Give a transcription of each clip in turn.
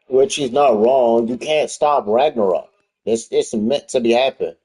Which he's not wrong. You can't stop Ragnarok. It's meant to be happen.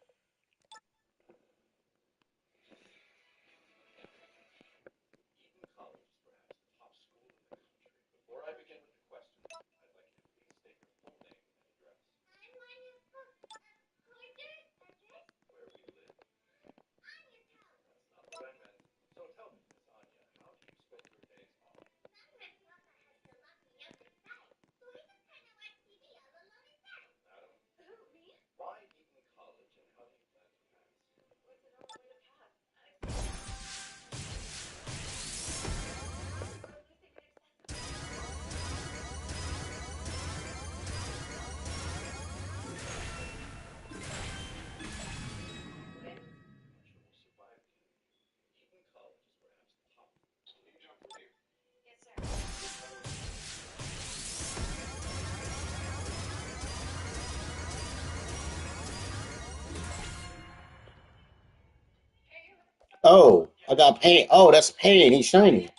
Oh, I got pain. Oh, that's pain. He's shiny.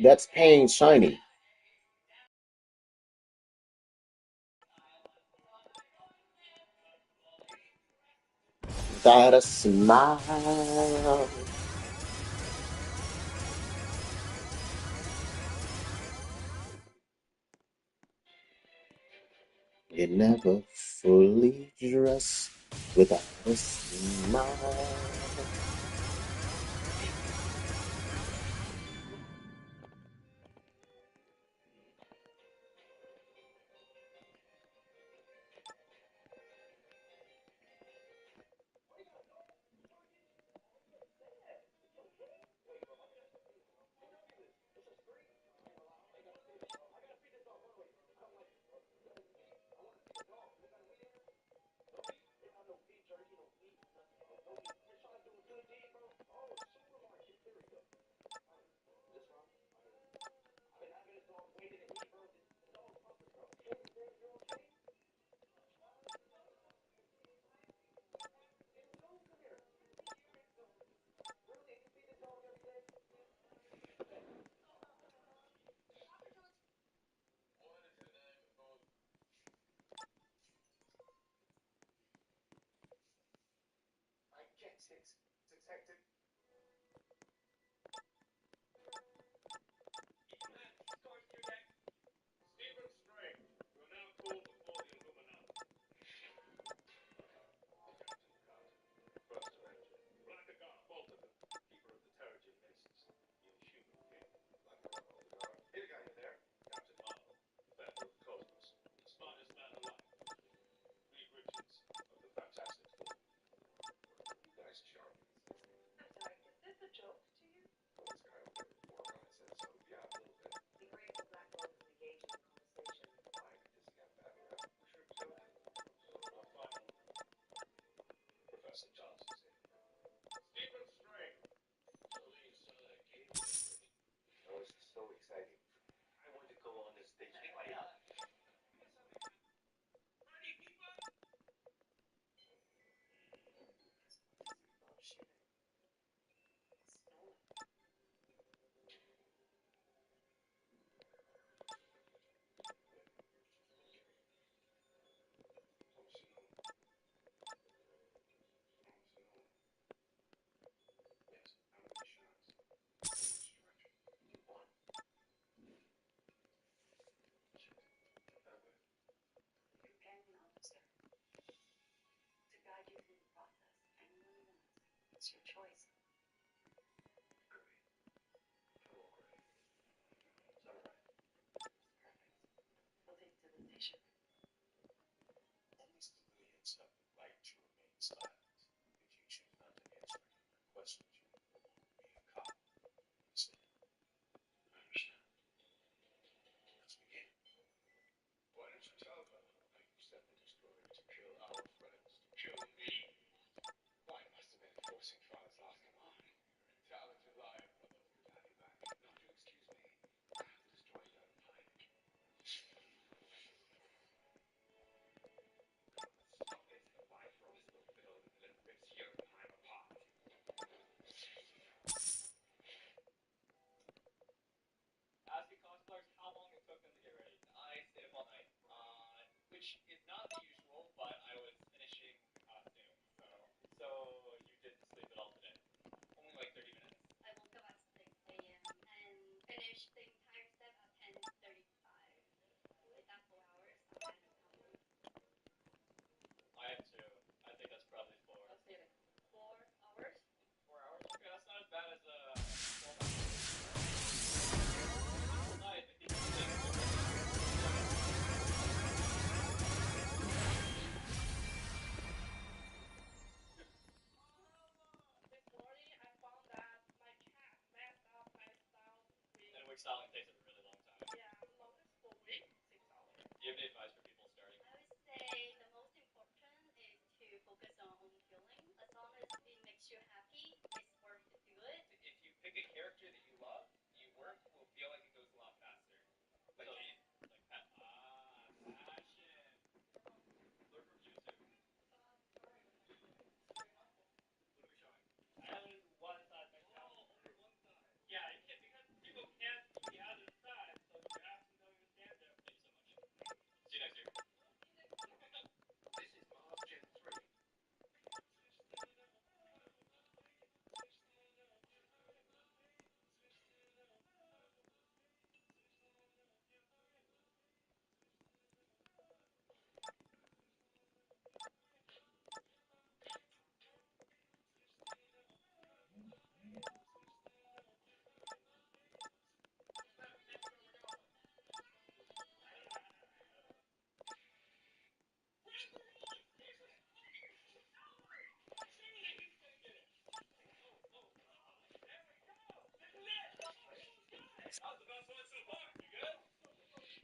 That's pain shiny. Gotta smile. You never fully dress without a smile.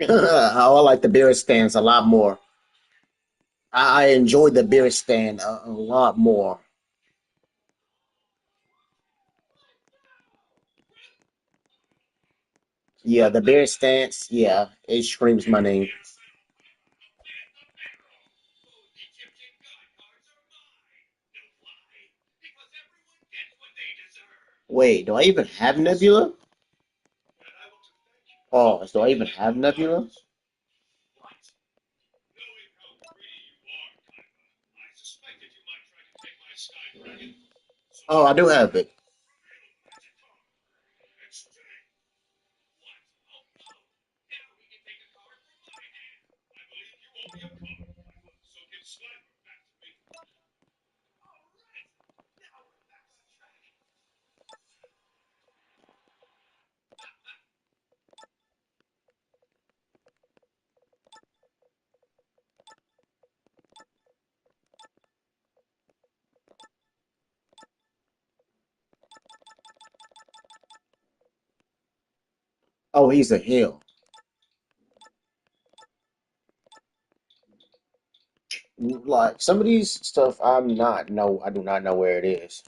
I like the beer stands a lot more. I enjoy the beer stand a lot more. Yeah, the beer stands. Yeah, it screams my name. Wait, do I even have Nebula? Oh, do I even have Nebula? Oh, I do have it. Oh, he's a hill. Like some of these stuff, I do not know where it is.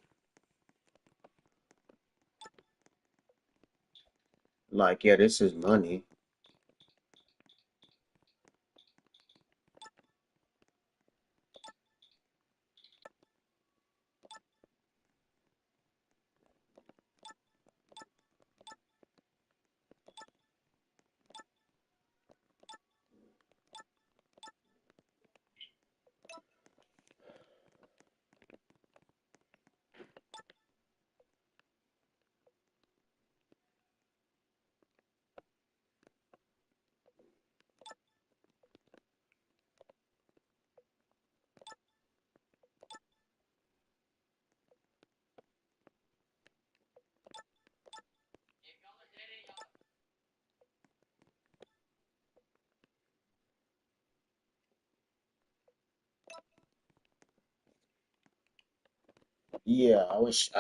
Like, yeah, this is money. Yeah, I wish.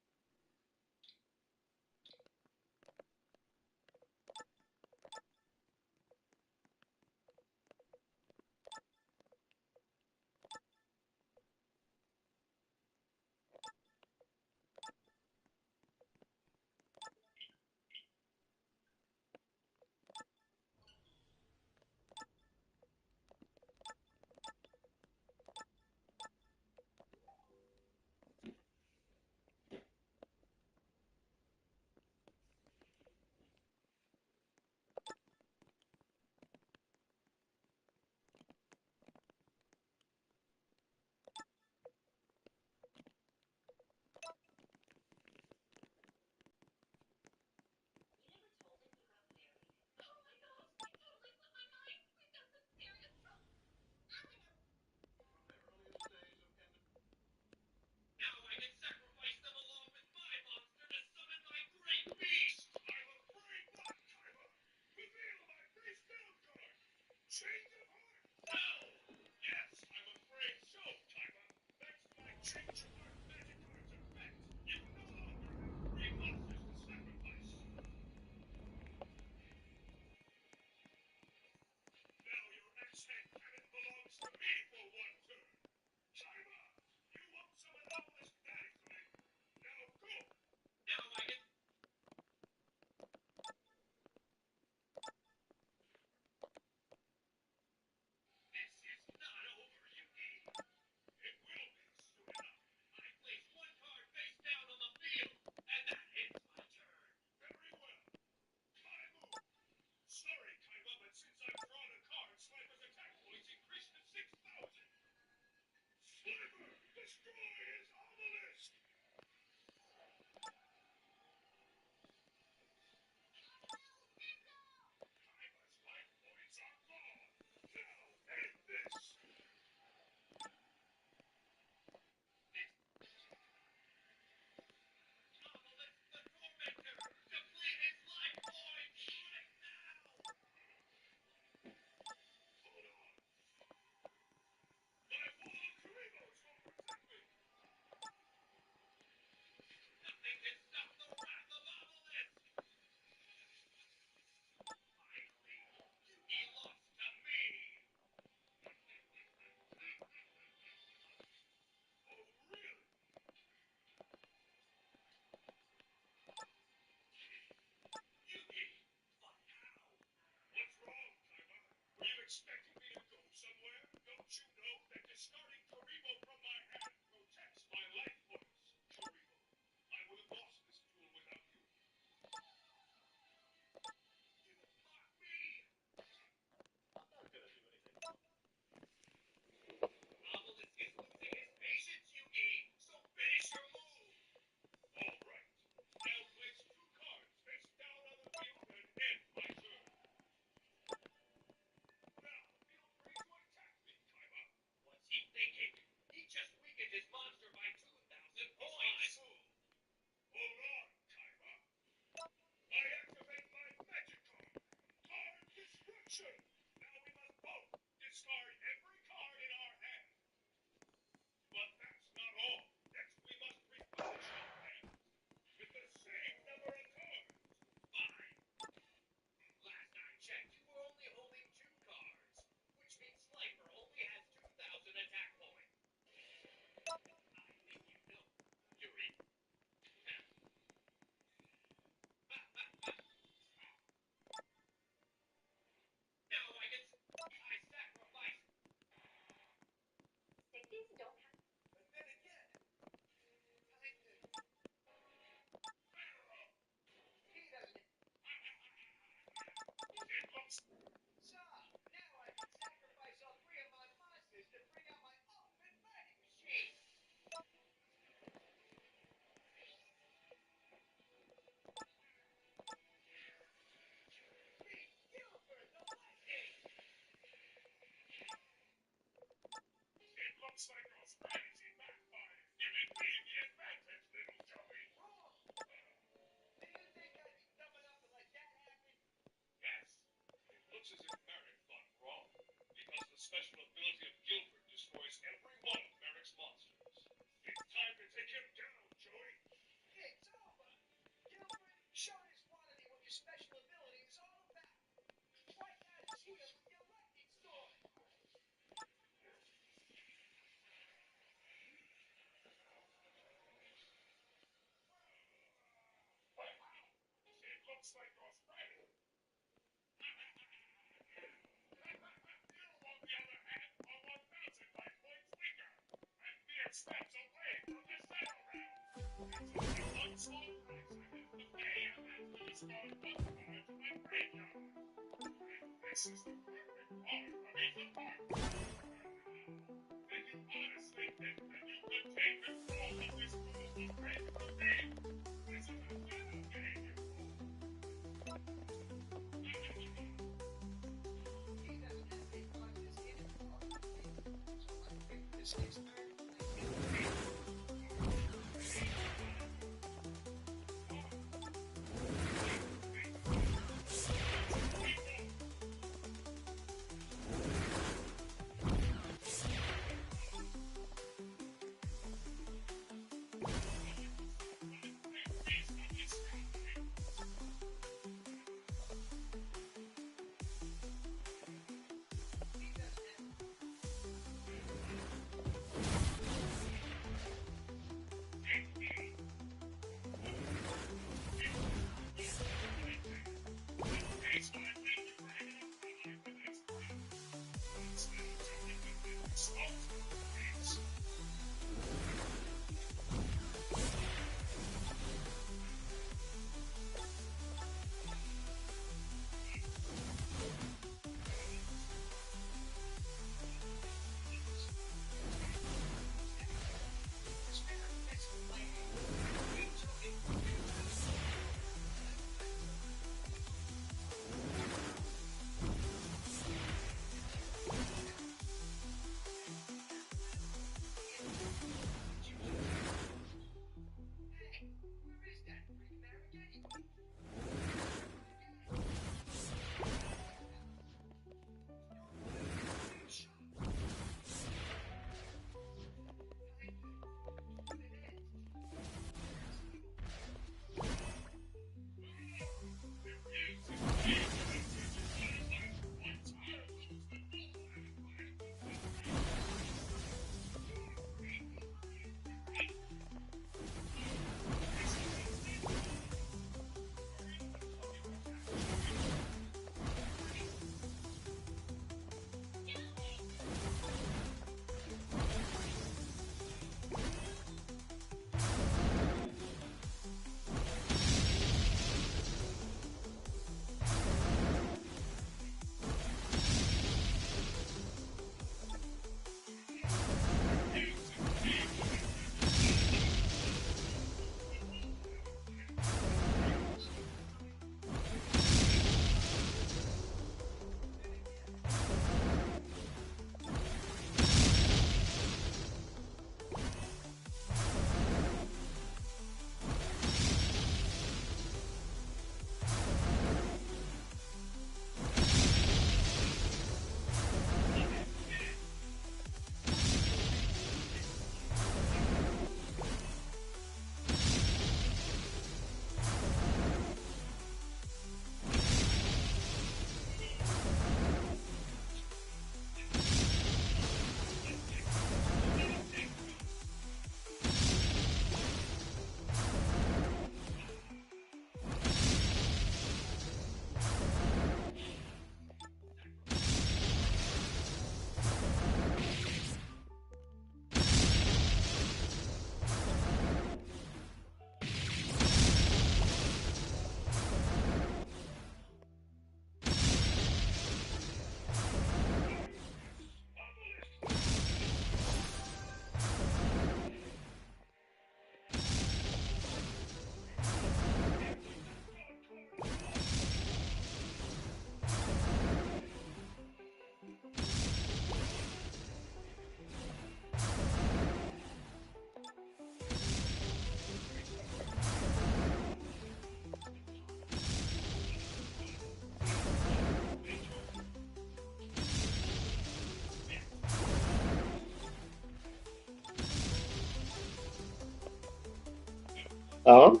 Um,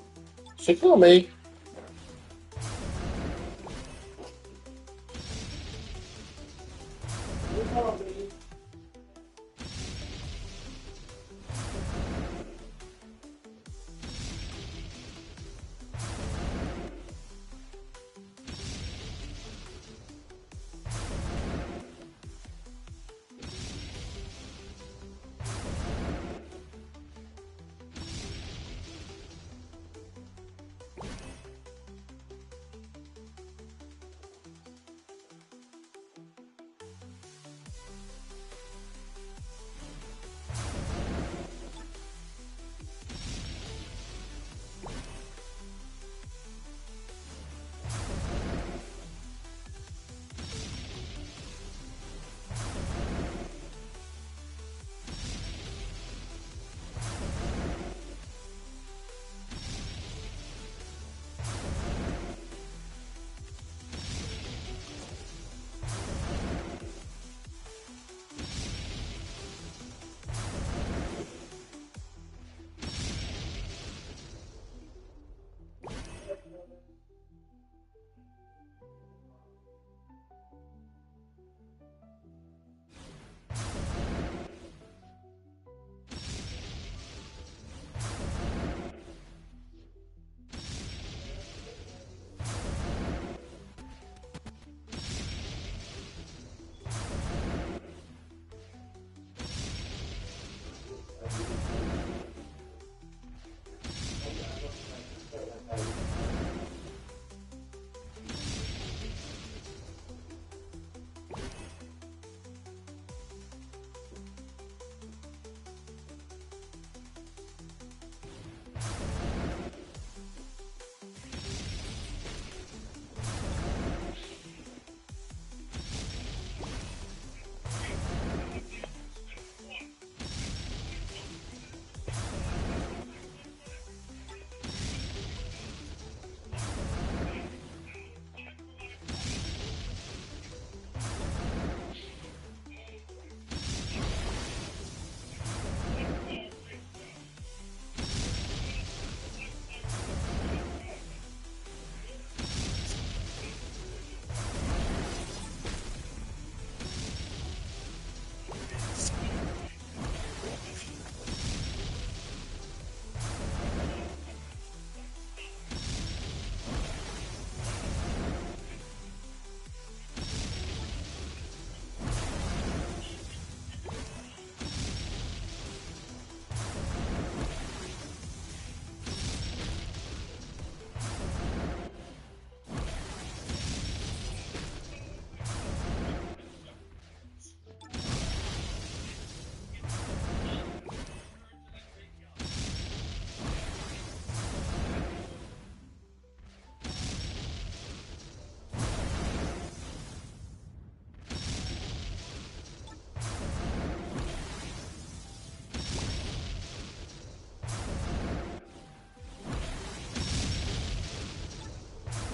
she told me.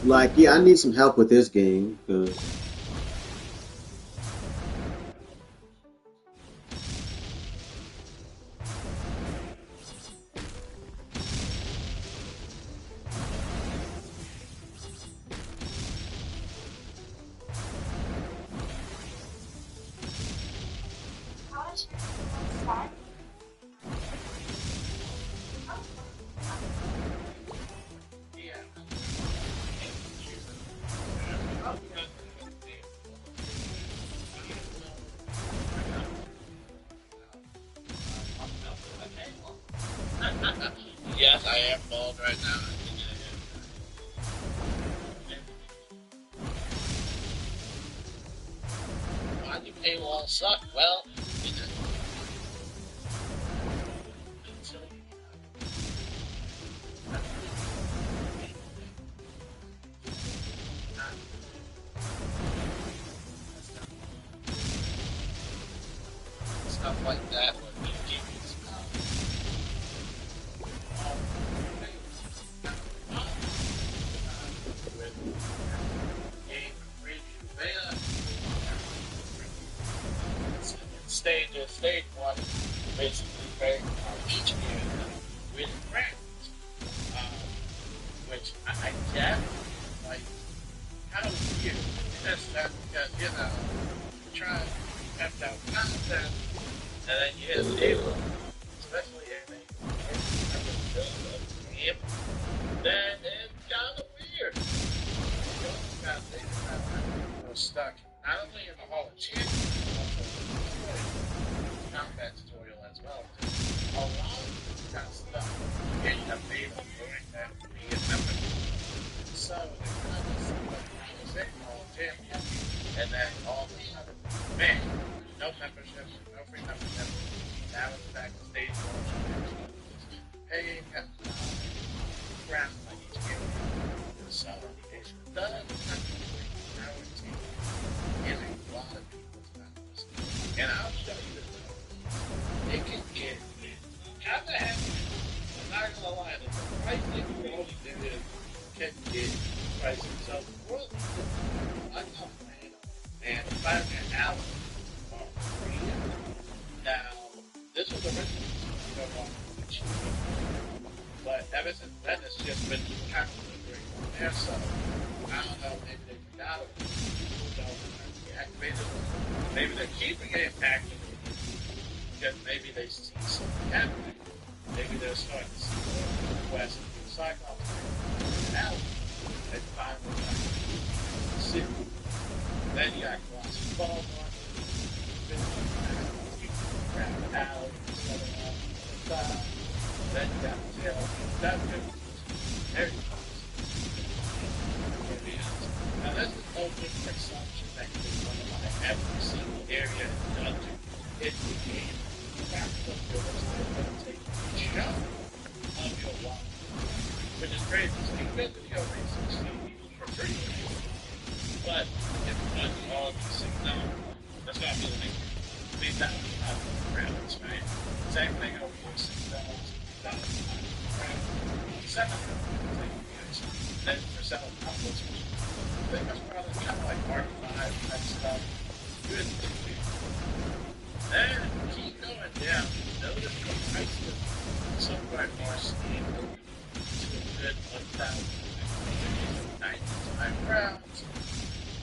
Like, yeah, I need some help with this game because Yes, I am bald right now. Why do paywalls suck? Well, stuff like that would be games. With game preview beta, stage one, basically paying each game with grants. I guess, like, kind of weird in this sense because, you know, you're trying to test out content and then you hit table, especially if they have a build of the game, then it's kind of weird. You also got to think about how people are stuck not only in the Hall of Champions, but also in the combat tutorial as well. A lot of this kind of stuff getting a beta during that being member. So they kind of see what I was saying, Hall of Champions, and then all of a sudden, man, no memberships, no free memberships. Now it's back to stage one, paying crap like each game. So it does not now it's giving a lot of people's members. And I'll show you this. It can get kind of heavy. I'm not gonna lie, the pricing for all these videos can get pricey. So for I know, man, and if I can out for free. Now, this was originally cheap, but ever since then it's just been kind of great there. So I don't know, maybe they forgot it. Don't deactivated it. Maybe they're keeping it active because maybe they see something happening. Maybe they're starting to see more requests from Cyclops. Now they finally got to see. Then you got Colossus Ball crap out, then you got tail production, now this is no good presumption that you can run by every single area in the dungeon in the game. That's the village that's going to take a chunk of your life, which is great because you get video research for free. But if you want all these things down, that's not really the leave that rounds, right? Same thing over here, $6, $7 then for selling couples, I think that's probably kind of like Mark 5 type stuff. Good to do. Then keep going down. Notice the price is somewhat more stable to a good 1,095 rounds.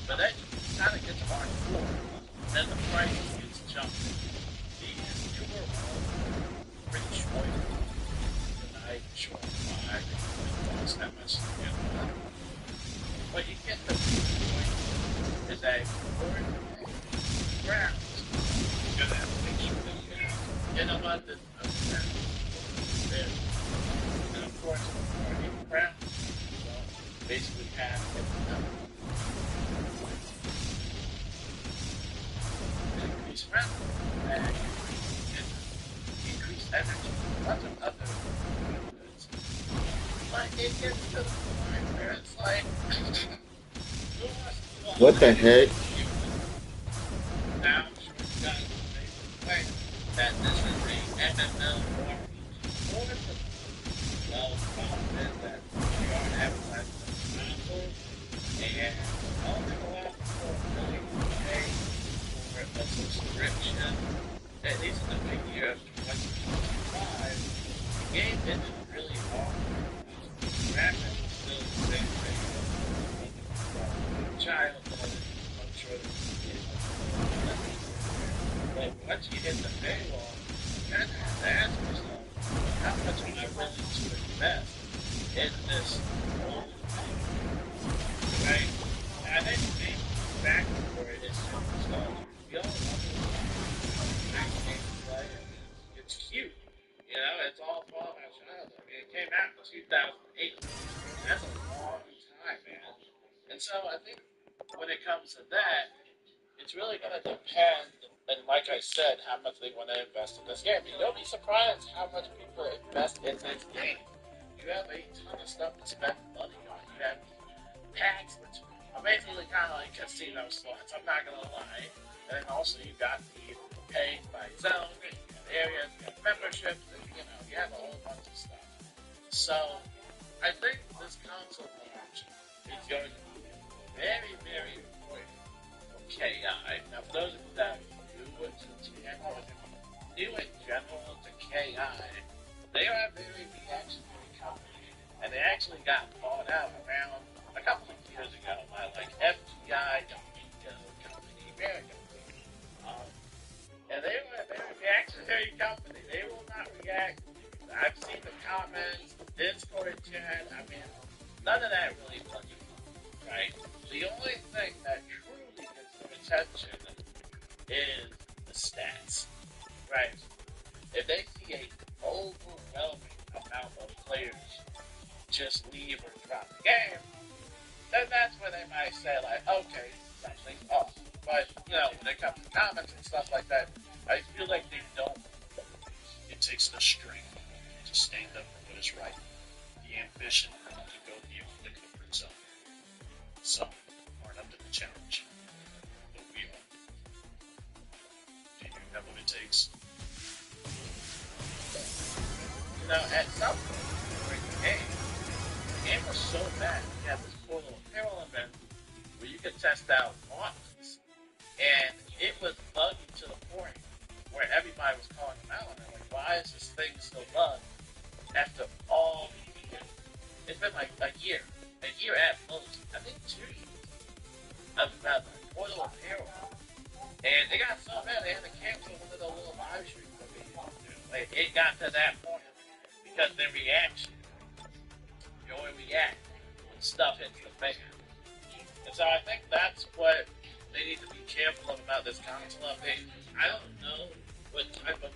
But then you kind of get to Mark 4. Then the price gets jumping. These newer ones pretty short. The night short 5 and lost that much. But you get the point is that for rounds, you're gonna have to make sure that you have an abundance of rounds there. And of course, for 8 rounds, so basically half enough. Increase round and increase energy. Lots of other goods. But it gets to the point where it's like, What the heck? now I'm sure you guys will make the claim that this is a MML or well, the problem is that we are advertising consoles, and I don't think a lot of people really pay for a subscription, at least in the big year of 2025. The game isn't really offered. The graphics is still the same thing. Child does it, I'm sure that you get. But once you hit the paywall, you kind of have to ask yourself, how much am I willing to invest in this whole thing? Right? And I think the main factor for it is just nostalgia. We all love it. Nice game to play, and it's cute. You know, it's all Fallout Shelter. I mean, it came out in 2008. That's a long time, man. And so I think when it comes to that, it's really going to depend, and like I said, how much they want to invest in this game. You'll be surprised how much people invest in this game. You have a ton of stuff to spend money on. You have packs, which are basically kind of like casino slots, I'm not going to lie. And then also you got the paying by zone, you have areas, you have memberships, and you have a whole bunch of stuff. So, I think this console launch is going to be very, very important for KI. Now, for those of you that are new to the channel, new in general to KI, they are a very reactionary company. and they actually got bought out around a couple of years ago by like FGI, Domingo Company, American. Um, and they were a very reactionary company. They will not react. I've seen the comments, the Discord chat. I mean, none of that really funny, right? The only thing that truly gets their attention is the stats, right? If they see a overwhelming amount of players just leave or drop the game, then that's when they might say like, okay, something's off. But when it comes to comments and stuff like that, I feel like they don't. It takes the strength to stand up for what is right, the ambition to go beyond the comfort zone. Some aren't up to the challenge, but we are. Do you have what it takes? At some point during the game was so bad. We had this cool little apparel event where you could test out gauntlets, and it was buggy to the point where everybody was calling them out. And they're like, why is this thing still bugged after all these years? It's been like a year at most. I think 2 years of Portal Apparel. And it got so bad they had to cancel one of the little live streams that we used to do. Like, it got to that point because the reaction, you only react when stuff hits the fan. And so I think that's what they need to be careful of about this console update. I don't know what type of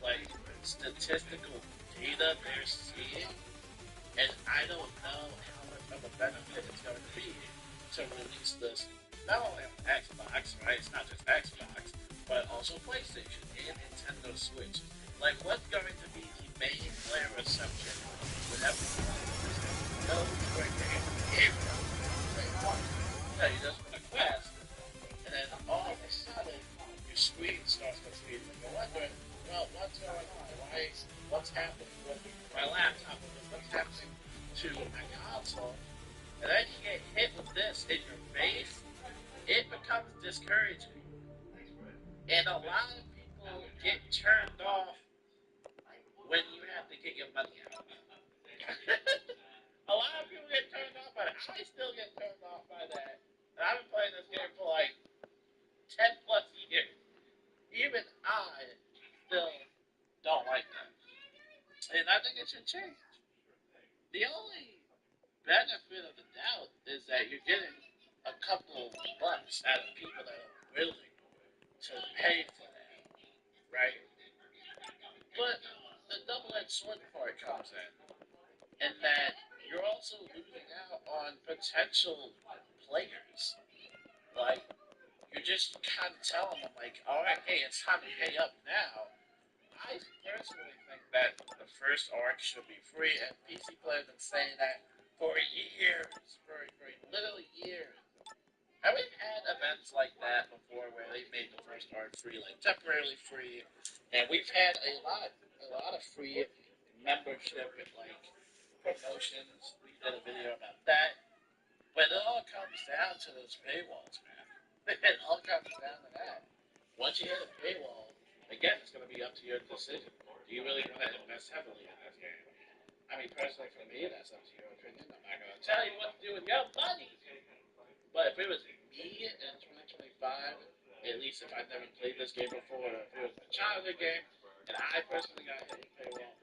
statistical data they're seeing, and I don't know how much of a benefit it's going to be to release this not only on Xbox, right? It's not just Xbox, but also PlayStation and Nintendo Switch. Like, what's going to be the main player reception whenever you know where game you just put a quest, and then all of a sudden your screen starts to speed, and you're wondering, well, what's going on? What's happening with my laptop? What's happening to my console? And then you get hit with this in your face, it becomes discouraging. And a lot of people get turned off when you have to get your money out. A lot of people get turned off by that. I still get turned off by that. And I've been playing this game for like 10 plus years. Even I still don't like that. And I think it should change. The only benefit of the doubt is that you're getting a couple bucks out of people that are willing to pay for that, right? But the double-edged sword part comes in that you're also losing out on potential players. Like, you're just kind of telling them, like, all right, hey, it's time to pay up now. I personally think that the first arc should be free, and PC players have been saying that for years, for literally years. And we've had events like that before where they made the first arc free, like temporarily free, and we've had a lot of free membership and like promotions. We did a video about that, but it all comes down to those paywalls, man. It all comes down to that. Once you hit a paywall, again, it's going to be up to your decision. Do you really want to invest heavily in this game? I mean, personally, for me, that's up to your opinion. I'm not going to tell you what to do with your money. But if it was me in 2025, at least if I'd never played this game before, or if it was a childhood game, and I personally got hit with paywall,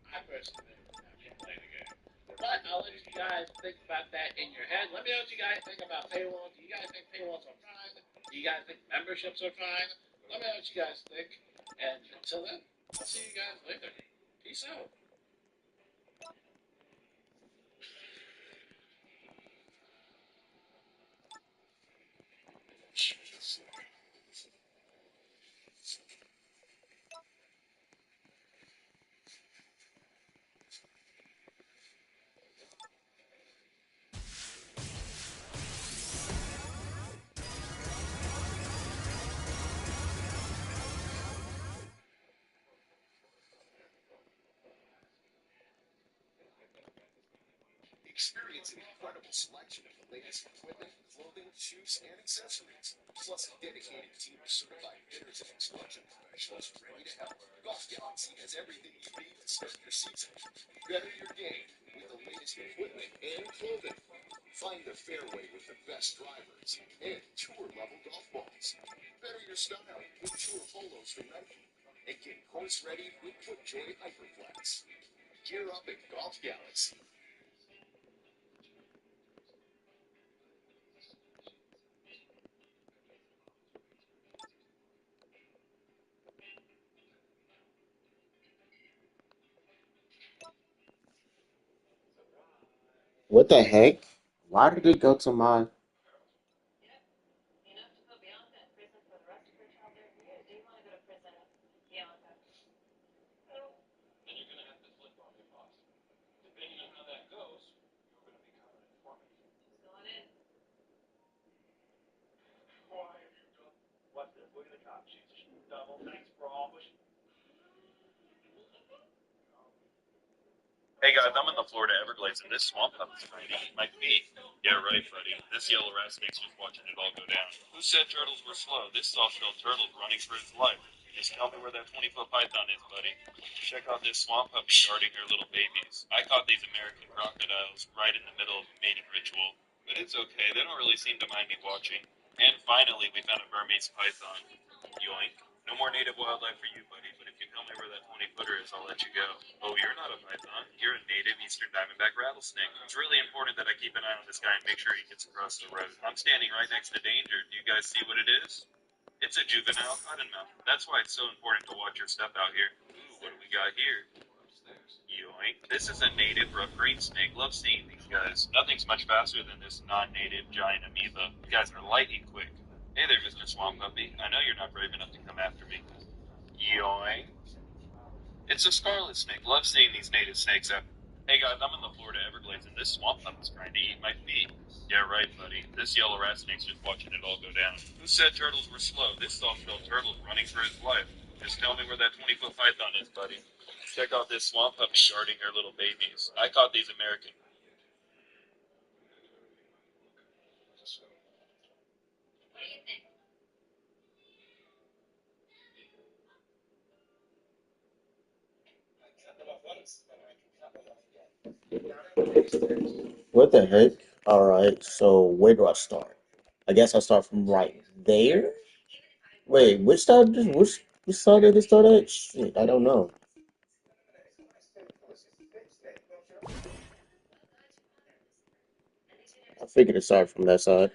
I personally would not be playing the game. But I'll let you guys think about that in your head. Let me know what you guys think about paywall. Do you guys think paywalls are fine? Do you guys think memberships are fine? Let me know what you guys think. And until then, I'll see you guys later. Peace out. Experience an incredible selection of the latest equipment, clothing, shoes, and accessories. Plus a dedicated team of certified fitters and instruction professionals ready to help. Golf Galaxy has everything you need to start your season. Better your game with the latest equipment and clothing. Find the fairway with the best drivers and tour-level golf balls. Better your style with Tour Polos from Nike. And get course-ready with FootJoy Hyperflex. Gear up at Golf Galaxy. What the heck? Why did it go to my? Hey guys, I'm in the Florida Everglades and this swamp pup is trying to eat my feet. Yeah, right, buddy. This yellow rat snake's just watching it all go down. Who said turtles were slow? This soft-shelled turtle's running for his life. Just tell me where that 20-foot python is, buddy. Check out this swamp puppy guarding her little babies. I caught these American crocodiles right in the middle of a mating ritual. But it's okay, they don't really seem to mind me watching. And finally, we found a Burmese python. Yoink. No more native wildlife for you, buddy, but if you tell me where that 20-footer is, I'll let you go. Oh, you're not a python. You're a native eastern diamondback rattlesnake. It's really important that I keep an eye on this guy and make sure he gets across the road. I'm standing right next to danger. Do you guys see what it is? It's a juvenile cottonmouth. That's why it's so important to watch your stuff out here. Ooh, what do we got here? Yoink. This is a native rough green snake. Love seeing these guys. Nothing's much faster than this non-native giant amoeba. You guys are lightning quick. Hey there, Mr. Swamp Puppy. I know you're not brave enough to come after me. Yoink. It's a scarlet snake. Love seeing these native snakes out. Hey guys, I'm in the Florida Everglades and this swamp pup is trying to eat my feet. Yeah, right, buddy. This yellow rat snake's just watching it all go down. Who said turtles were slow? This soft-shelled turtle's running for his life. Just tell me where that 20-foot python is, buddy. Check out this swamp puppy guarding her little babies. I caught these American. What the heck? All right. So where do I start? I guess I start from right there. Wait, which side did it start at? Shit, I don't know. I figured it started from that side.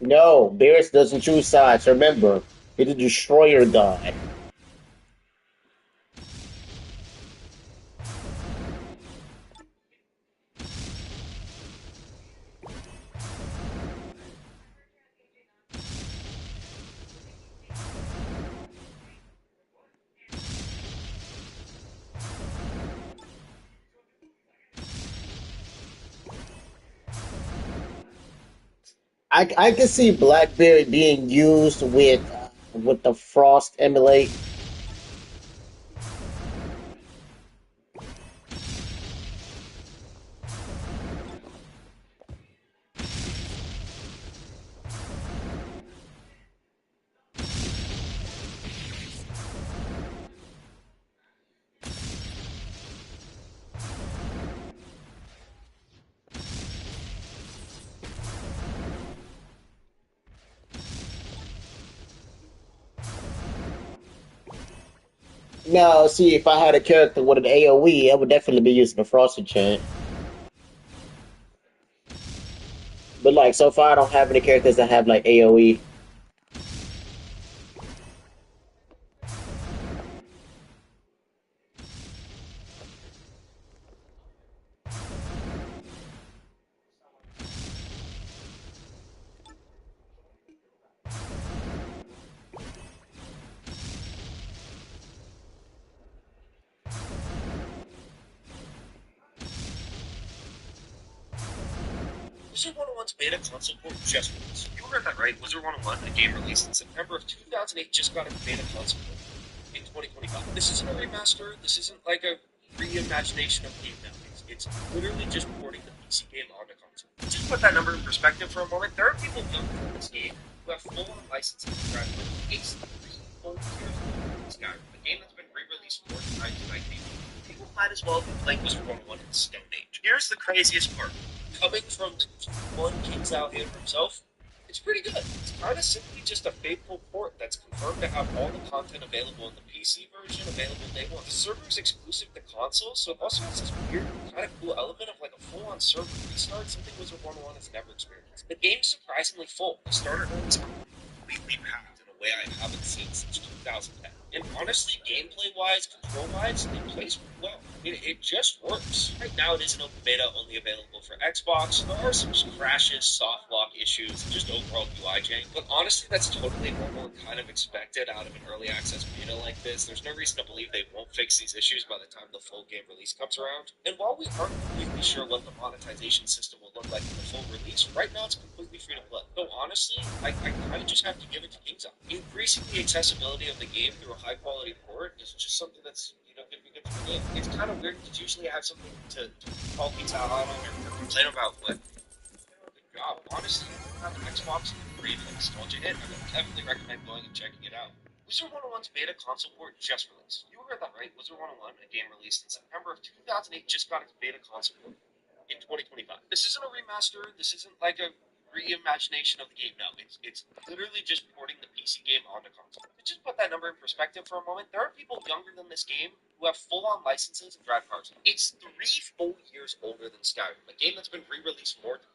No, Beerus doesn't choose sides. Remember, he's the destroyer god. I can see Blackberry being used with the Frost emulate. No, see, if I had a character with an AoE, I would definitely be using the Frost enchant. But like so far, I don't have any characters that have like AoE. Wizard 101's beta console port just released. You heard that right. Wizard 101, a game released in September of 2008, just got its beta console port in 2025. This isn't a remaster. This isn't like a reimagination of the game now. It's literally just porting the PC game onto console. Just put that number in perspective for a moment. There are people younger than this game who have full-on licenses to grab it. It's 3 full years old in Skyrim, a game that's been re-released more than 1990. People might as well be playing Wizard 101 in the Stone Age. Here's the craziest part. Coming from the one Kings Out Hammer himself, it's pretty good. It's kind of simply just a faithful port that's confirmed to have all the content available in the PC version available day one. The server is exclusive to console, so it also has this weird, kind of cool element of like a full-on server restart, something Wizard 101 has never experienced. The game's surprisingly full. The starter earnings are completely packed in a way I haven't seen since 2010. And honestly, gameplay-wise, control-wise, it plays pretty well. I mean, it just works. Right now, it is an open beta, only available for Xbox. There are some crashes, soft lock issues, and just overall UI jank. But honestly, that's totally normal and kind of expected out of an early access beta like this. There's no reason to believe they won't fix these issues by the time the full game release comes around. And while we aren't completely sure what the monetization system will look like in the full release, right now it's completely free to play. Though honestly, I kind of just have to give it to King's Up. Increasing the accessibility of the game through a high quality port is just something that's going to be good for the game. It's kind of weird because usually I have something to call King's Out on or complain about, but good job. Honestly, if you have an Xbox and you're a nostalgia hit, I would definitely recommend going and checking it out. Wizard 101's beta console port just released. You heard that right. Wizard 101, a game released in September of 2008, just got its beta console port in 2025. This isn't a remaster. This isn't like a reimagination of the game now. It's literally just porting the PC game onto console. To just put that number in perspective for a moment, there are people younger than this game who have full-on licenses and drive cars. It's 3 full years older than Skyrim, a game that's been re-released more than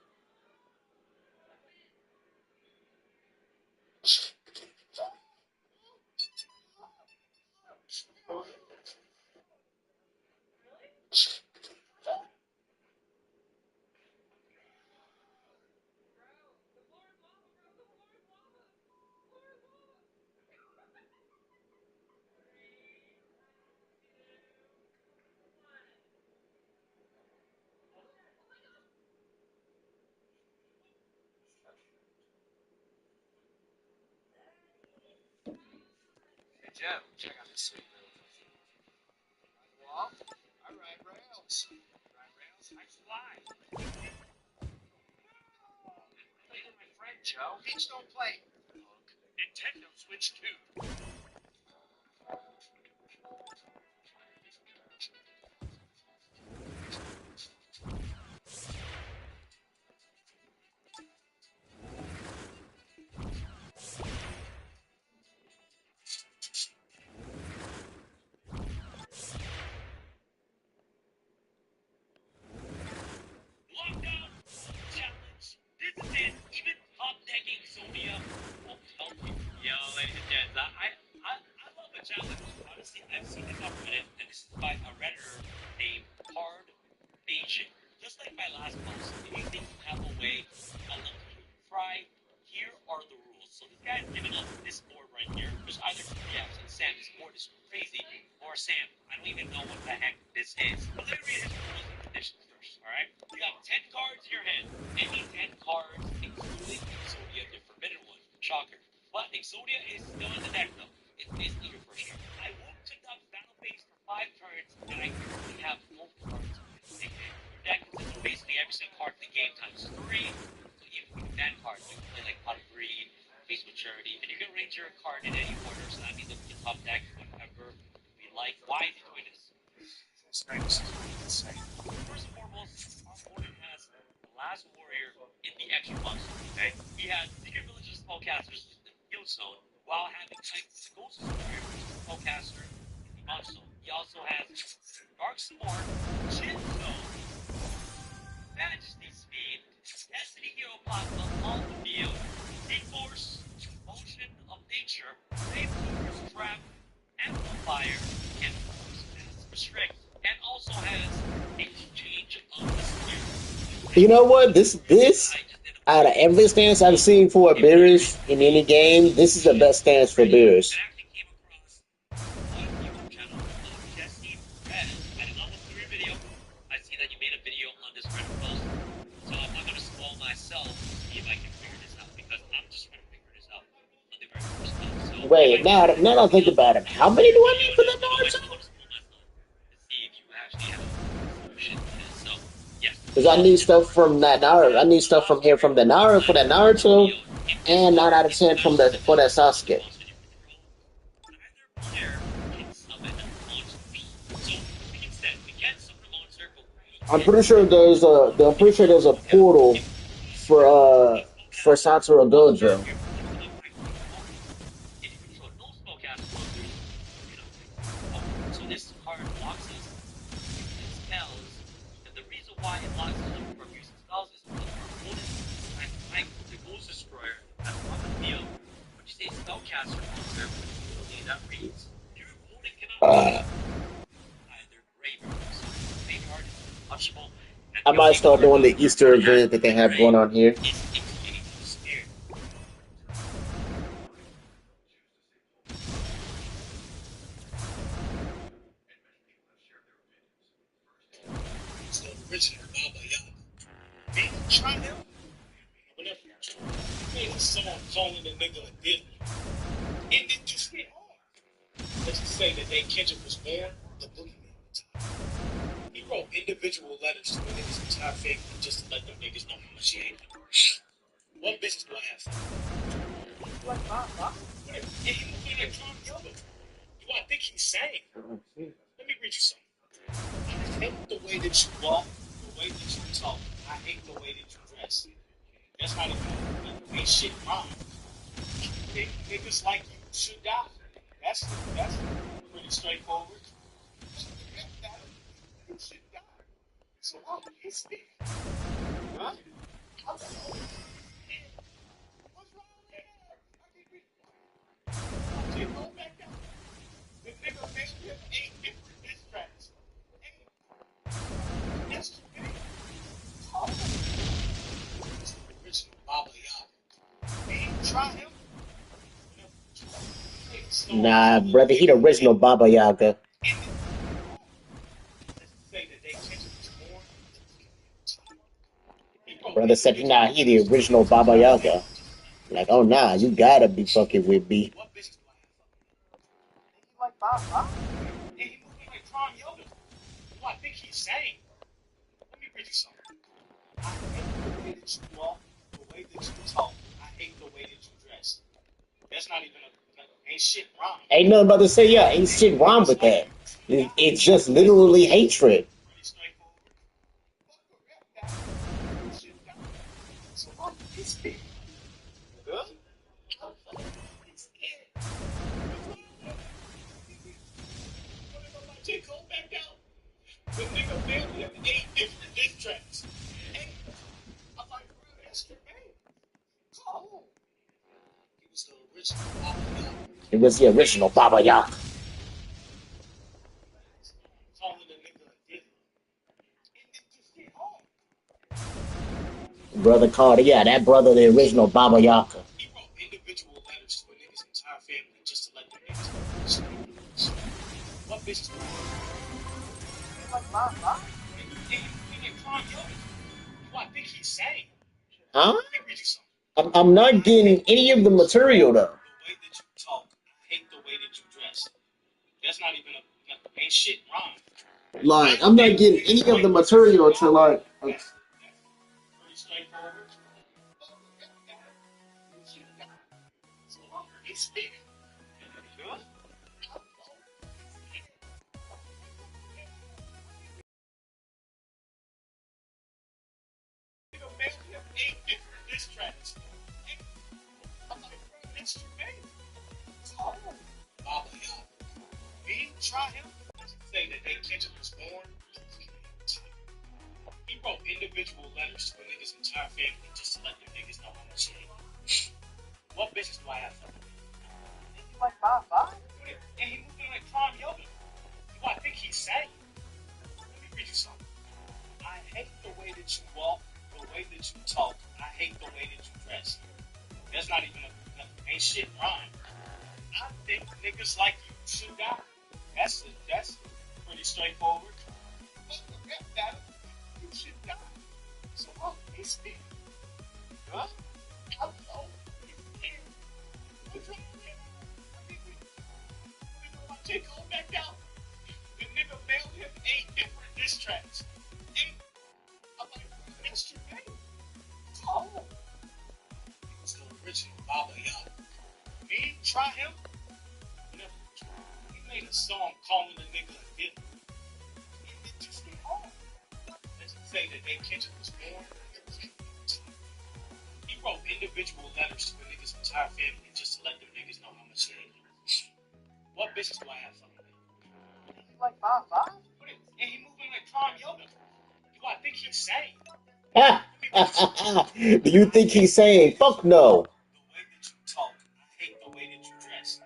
Hey Joe, check out this sweet little wall. I ride rails. Ride rails? I fly. Play with my friend Joe. Kids don't play. Nintendo Switch 2. Lockdown challenge. This is it. Even top decking sword or Sam. I don't even know what the heck this is. But let me read his rules and conditions first, alright? You got 10 cards in your hand. Any 10 cards, including Exodia, the forbidden one. Shocker. But Exodia is still in the deck, though. It's basically your first turn. I will conduct battle phase for 5 turns, and I currently have 4 cards. Your deck consists of basically every single card in the game times 3. So even with that card, you can play like Pot of Greed, Face Maturity, and you can arrange your card in any order, so that means that you can top deck whatever we like. Why is he doing this? First and foremost, our opponent has the Last Warrior in the extra box. Okay? He has Secret Villages Spellcasters in the Field Zone, while having Ghost Warrior, Spellcaster in the Monk Zone. He also has Darkspawn, Chin Zone, Majesty Speed, Destiny Hero Plasma on the field, Force, Motion of Nature, Brave Force Trap, Amplifier, and Restrict, and also has Exchange of the Spirit. You know what? This out of every stance I've seen for a Beerus in any game, this is the best stance for Beerus. I actually came across one YouTube channel of Jesse Red at a level 3 video. I see that you made a video on this Reddit post, so I'm not going to spoil myself to see if I can figure this out, because I'm just trying to figure this out on the very first time. So Wait, now that I think about it, how many do I need for that Naruto? Because I need stuff from that Naruto. I need stuff from here from the Naruto for that Naruto, and 9 out of 10 from the for that Sasuke. I'm pretty sure there's a portal for Satoru Gojo. So this card blocks us spells, and the reason why it blocks us from using spells is because our opponent, like the Ghost Destroyer, that's on the field, which is a spellcaster monster, that reads, your opponent cannot either graveyard. So graveyard is untouchable. I might start doing the Easter event that they have going on here. Original Baba Yaga. Man, try him. Whenever you made a song calling the nigga a dick, and it just hit hard. Let's just say that day Kendrick was born, the boogeyman at the time. He wrote individual letters to his entire family just to let them niggas know how much he hated them. What business do I have? Like Bob? Yeah, he moved like Tom Yoga. Do I think he sang? Let me read you something. I hate the way that you walk, the way that you talk. I hate the way that you dress. That's not even ain't shit wrong. Niggas like you should die. That's pretty straightforward. You should die. So I'm pissed. Huh? What's wrong there? I can't go back down. The nigga made me 8 different diss tracks. That's okay. Oh. It's the original Baba Yaga. Man, try him. Nah, brother, he the original Baba Yaga. Brother said, nah, he the original Baba Yaga. Like, oh nah, you gotta be fucking with me. Like Bob? And he moved like Tom Yoga. Well, I think he's saying. Let me read you something. I hate the way that you walk, the way that you talk. I hate the way that you dress. That's not even ain't shit wrong. Ain't nothing about to say, yeah, ain't shit wrong with that. It's just literally hatred. The nigga made him 8 different diss tracks. Hey, I'm like, bro, that's your name. Oh. He was the original Baba Yaga. It was the original Baba Yaga. Calling the nigga a dick. And it just hit home. Brother called, yeah, that brother, the original Baba Yaga. He wrote individual letters to a nigga's entire family just to let them niggas know. What business do I have? Like five? And you climb yoga. Do I think he's saying? Huh? Let me read you something. I'm not getting any of the material though. The way that you talk, I hate the way that you dress. That's not even ain't shit wrong. Like, I'm not getting any of the material to like. Pretty straightforward. He's speaking. Good. Nigga made him 8 different diss tracks. I'm like, bro, that's too many. Oh, Baba Yaga. Me, try him. Say that they Kendrick was born. He wrote individual letters to a nigga's entire family just to let them niggas know how much he hate. What business do I have for him? You like 5'5"? And he moving like Prime Yoga. Do I think he's saying? Let me read you something. I hate the way that you walk, the way that you talk. I hate the way that you dress. That's not even ain't shit rhyme. I think niggas like you should die. That's pretty straightforward. But forget that. You should die. So he's speaking. Huh? I'm so what's wrong with him? Take all back down. The nigga mailed him 8 different diss tracks. I'm like, that's too many. Oh. It's the original Baba Yaga. Me, try him. He made a song calling the nigga a dick. It just went hard. Let's say that they Kendrick was born. He wrote individual letters to a nigga's entire family just to let them niggas know how much he hate him. What business do I have for him? He's like 5'5"? And he moving like Prime Yoga. Do I think he's saying? Do you think he's saying fuck no? The way that you talk, I hate the way that you dress.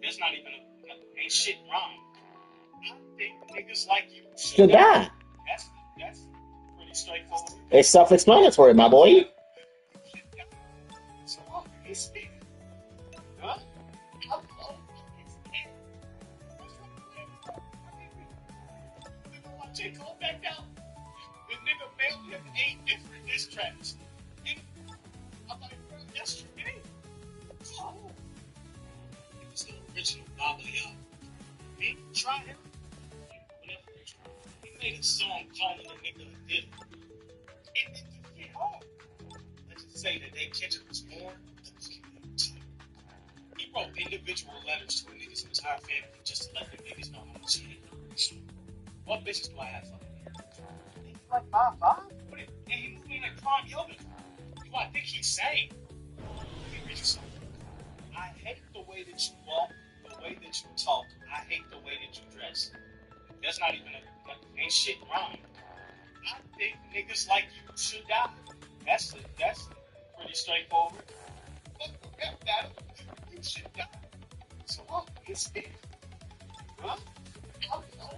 That's not even ain't shit wrong. I think niggas like you Should die. That's pretty straightforward. It's self-explanatory, my boy. So he's speaking. Huh? Take all back down. The nigga mailed him 8 different diss tracks. I'm like, bro, that's too many. Oh. It was the original Baba Yaga. Me, try him. He made a song calling the nigga a dick. It just get hard. Let's just say that they Kendrick was born. He wrote individual letters to a nigga's entire family just to let them niggas know how much he hate him. What business do I have for him? He's like 5'5"? And he moving like Prime Yoga. Do I think he's saying? Let me read you something. I hate the way that you walk, the way that you talk. I hate the way that you dress. That's not even ain't shit wrong. I think niggas like you should die. That's pretty straightforward. But forget that. You should die. So he's speaking. Huh? I'm so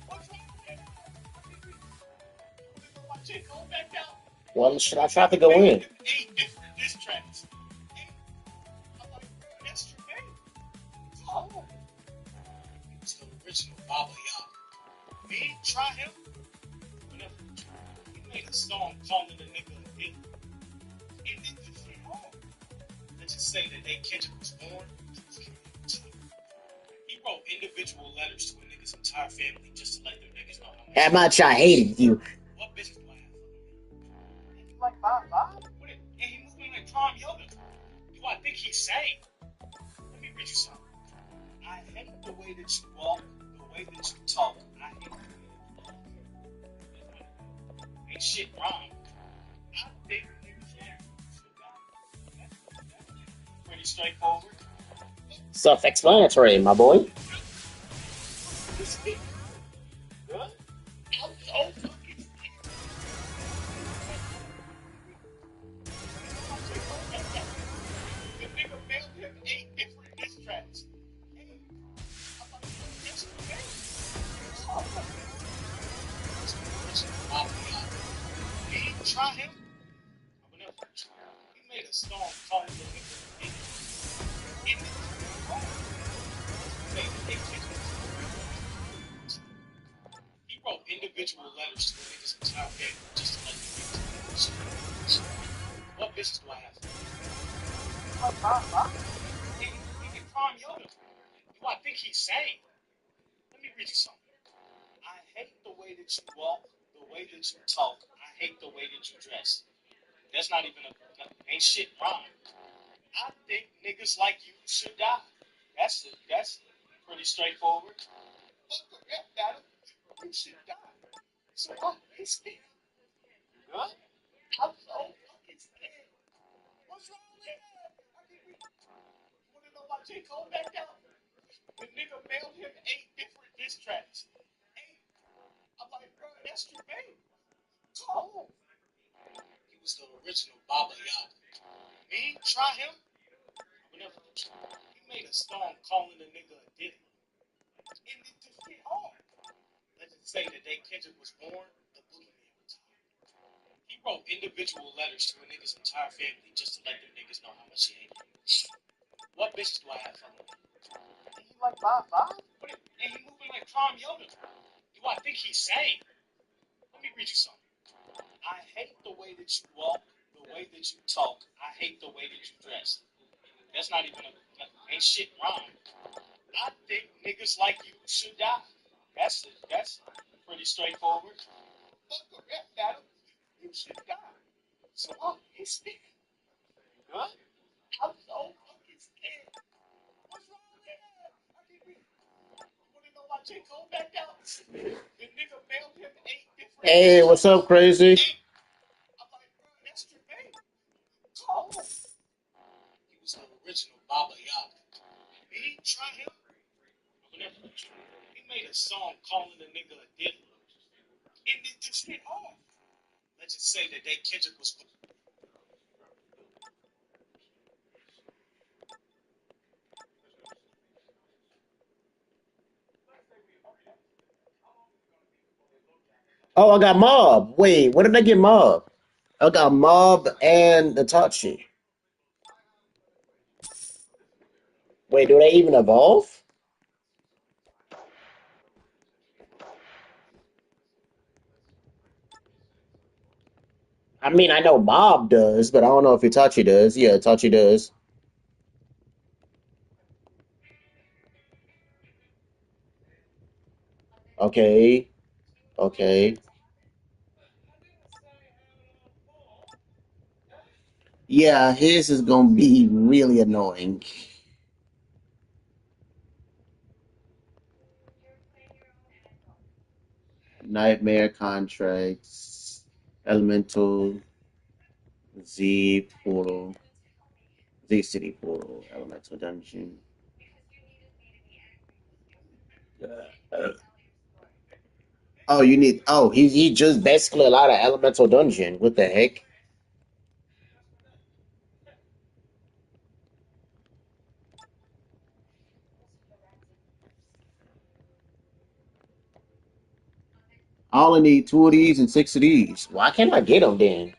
what's wrong with him? Take all back down. Well, should I try to go in? 8 different diss tracks. I'm like, that's too many. Oh. It's the original Baba Yaga. Me, try him. He made a song calling the nigga a dick. It just went hard. Let's just say that they Kendrick was born. He wrote individual letters to a nigga's entire family just to let them niggas know How much I hated you. what business do I have for him? He's like 5'5"? And he moving like Prime Yoga. Do I think he's saying? Let me read you something. I hate the way that you walk, the way that you talk. I hate the way that you talk. Ain't shit wrong. I think niggas should die. Pretty straightforward. Self-explanatory, my boy. Good? I'm so fucking the nigga mailed him 8 different diss tracks. I'm like, that's too many. He try him. He made a song calling the nigga a dick. It was wrong. Say letters to a nigga's entire family just to let them niggas know how much shit. What business do I have? Nigga, Prime Yoga. Do I think he's sane? Let me read you something. I hate the way that you walk, the way that you talk. I hate the way that you dress. That's not even ain't shit wrong. I think niggas like you should die. That's pretty straightforward. Fuck that, you should die. So what? It's me. Good? I'm so fucking scared. What's wrong with that? You wanna know why J. Cole backed out? The nigga mailed him 8 different diss tracks. 8. I'm like, bro, that's your baby. Cole. He was the original Baba Yaga. Me? Try him? Whenever he made a song calling the nigga a dick. And it just hit hard. Let's just say the day Kendrick was born, the boogeyman retired. He wrote individual letters to a nigga's entire family just to let them niggas know how much he hated him. What bitches do I have for him? And he like 5'5"? And he moving like Prime Yoga. Do I think he's sane? Let me read you something. I hate the way that you walk, the way that you talk. I hate the way that you dress. That's not even ain't shit wrong. I think niggas like you should die. That's pretty straightforward. Fuck that, you should die. So what? It's me. Good? I'm so fucking scared. What's wrong with that? You wanna know why J. Cole backed out? The nigga mailed him 8 different. Hey, what's up, crazy? 8. I'm like, bro, that's your baby. Cole. He was the original Baba Yaga. Me? Try him? Whenever he made a song calling the nigga a dick. And it just hit hard. Let's just say that day Kendrick was. Oh, I got Mob. Wait, what did I get Mob? I got Mob and Itachi. Wait, do they even evolve? I mean, I know Mob does, but I don't know if Itachi does. Yeah, Itachi does. Okay, okay. Yeah, his is gonna be really annoying. Nightmare contracts, Elemental, Z Portal, Z City Portal, Elemental Dungeon. Oh, you need. Oh, he just basically a lot of Elemental Dungeon. What the heck? I only need 2 of these and 6 of these. Why can't I get them then?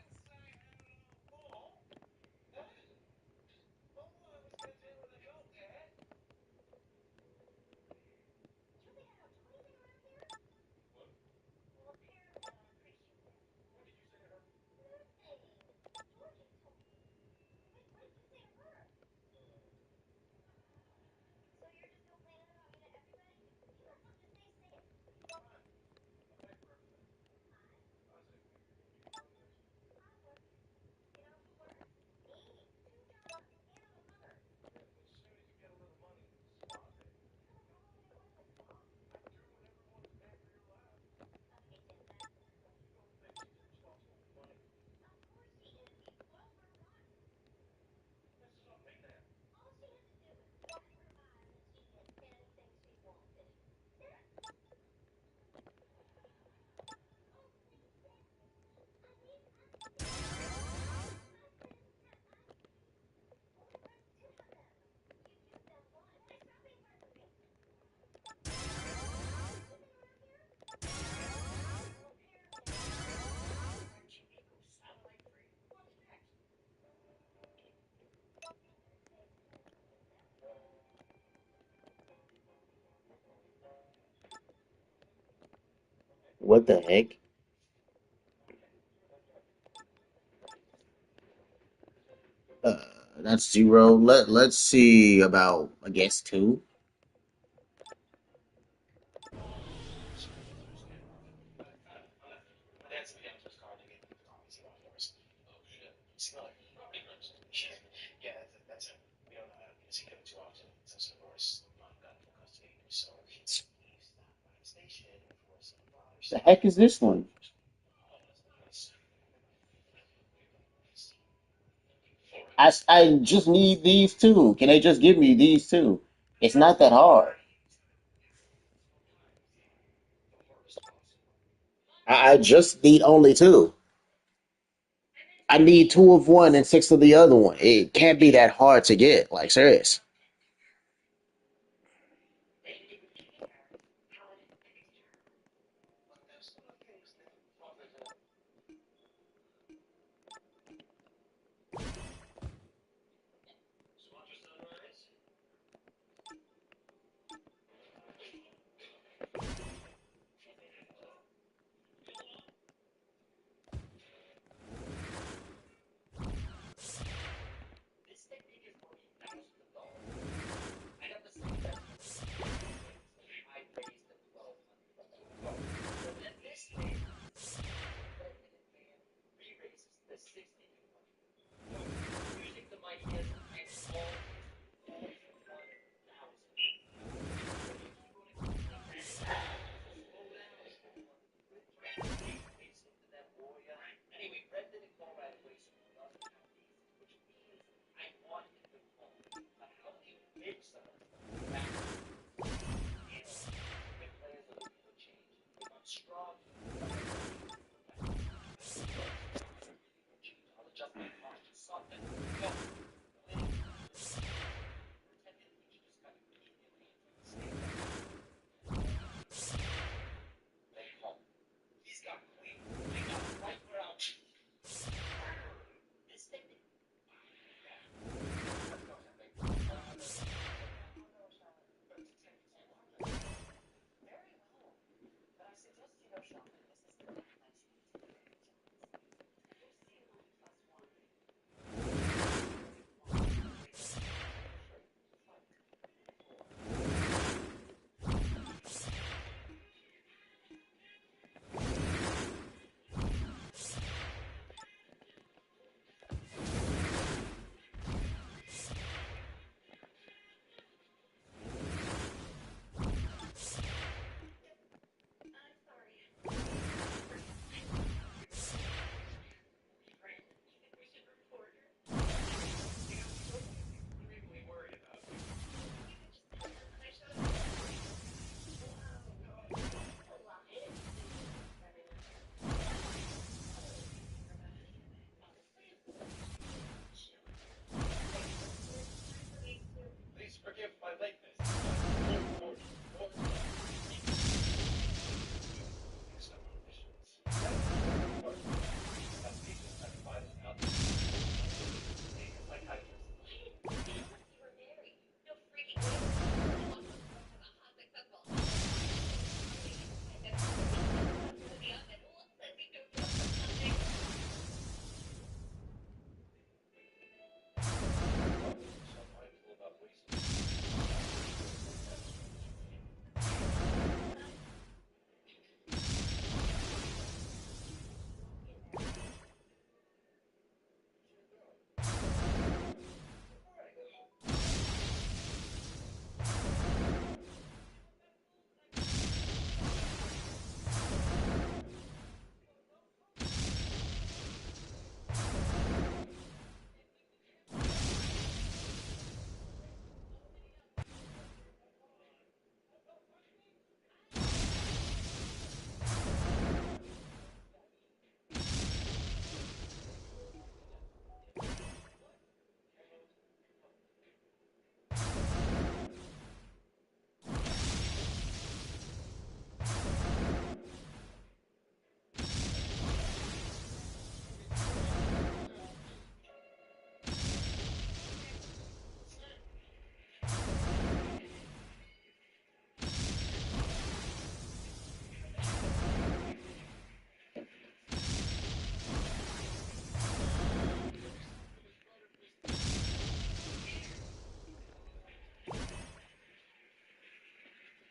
What the heck? That's zero. Let's see about I guess two. That's the first card I get. See my force. Oh shit. See like Ingrams. Yeah, that's it. We don't know how to see him too often. Since of course not got full custody. So he's not by the station for some fathers. The heck is this one? I just need these two. Can they just give me these two? It's not that hard. I just need only two. I need two of one and six of the other one. It can't be that hard to get. Like serious.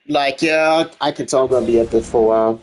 Like, yeah, I can tell I'm gonna be at this for a while.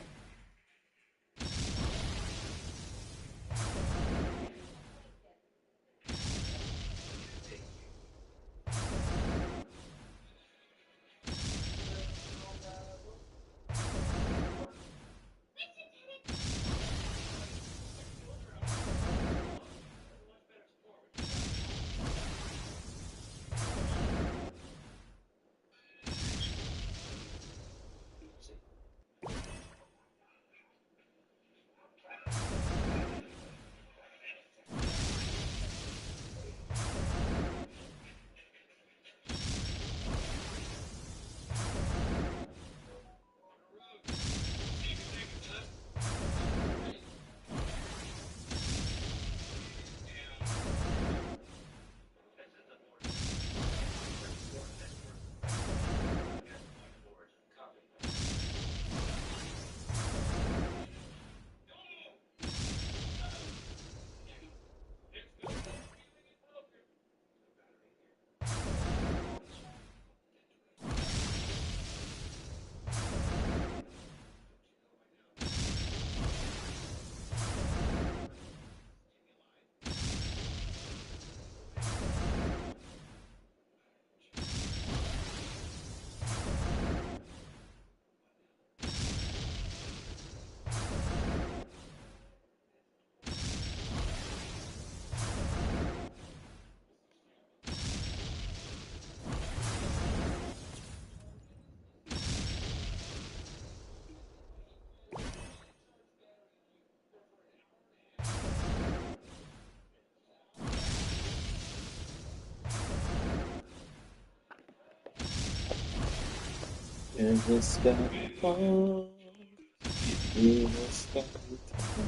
In the sky fall, in the sky fall.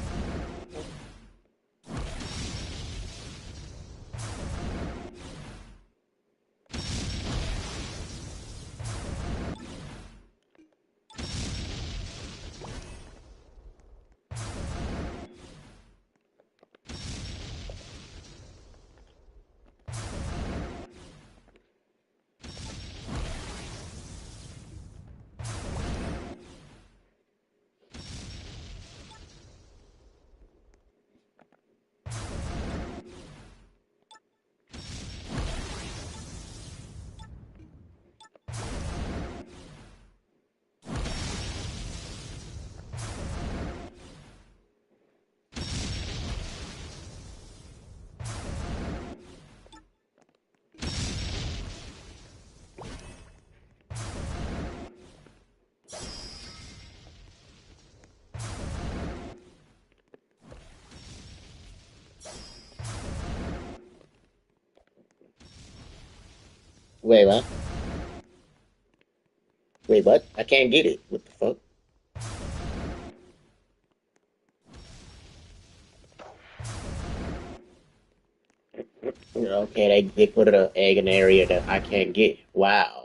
Wait, what? Wait, what? I can't get it. What the fuck? Okay, they put an egg in an area that I can't get. Wow.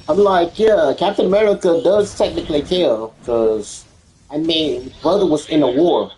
I'm like, yeah, Captain America does technically kill, because, I mean, brother was in a war.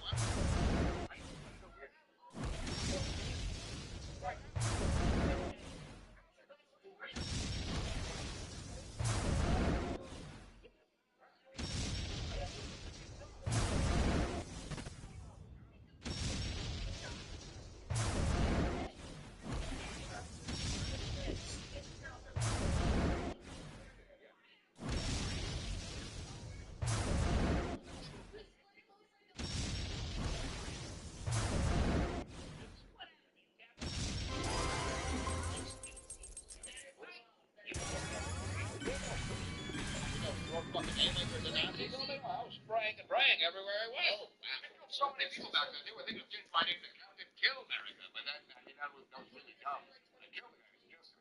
Mainly for the Nazi building? Well, I was spraying and praying everywhere I went. Oh, wow. I killed so many people back then. They were thinking of fighting the Count and kill America. But then, I mean, that was really dumb. I killed the guy. Just,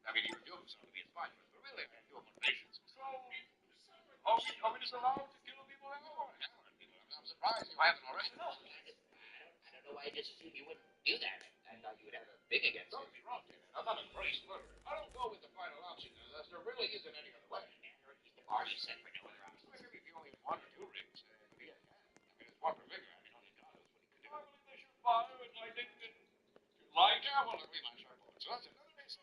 I mean, he revealed himself to be a spy. But really, I had dual motivations. So, are we just allowed to kill people now? Oh, hell, I'm surprised you haven't already. No, I don't know why I just assumed you wouldn't do that. I thought you would have a thing against it. Don't be wrong, Ted. I'm not a crazy murderer. I don't go with the final option unless there really isn't any other way. Or at least the party said for no other option. Maybe if you only had one or two rings, but he had 10. I mean, it's one per figure. I mean, only God knows what he could do. I believe they should fire and lightning and light. Yeah, well, we might try bullets. So that's another reason.